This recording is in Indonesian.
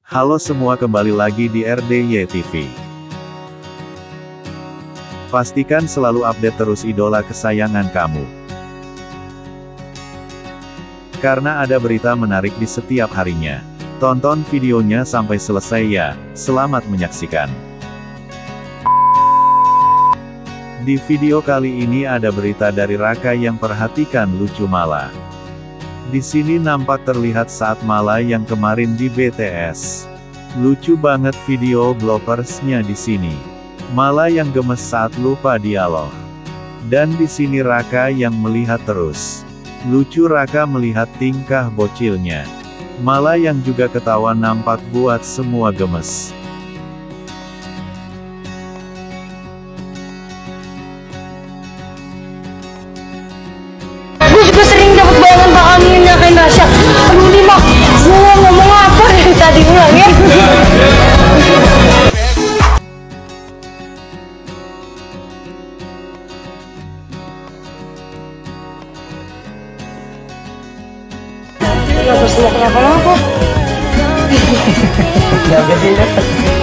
Halo semua, kembali lagi di RDY TV. Pastikan selalu update terus idola kesayangan kamu. Karena ada berita menarik di setiap harinya. Tonton videonya sampai selesai ya, selamat menyaksikan. Di video kali ini ada berita dari Raka yang perhatikan lucu Mala. Di sini nampak terlihat saat Mala yang kemarin di BTS. Lucu banget video bloopersnya di sini. Mala yang gemes saat lupa dialog. Dan di sini Raka yang melihat terus. Lucu Raka melihat tingkah bocilnya. Mala yang juga ketawa nampak buat semua gemes. Gue juga sering dapat bayangan Pak Aminnya kayak Nasya. Aduh nih mak, gue ngomong apa dari tadi, ulang ya. Gak terus kenapa-napa. Gak bisa.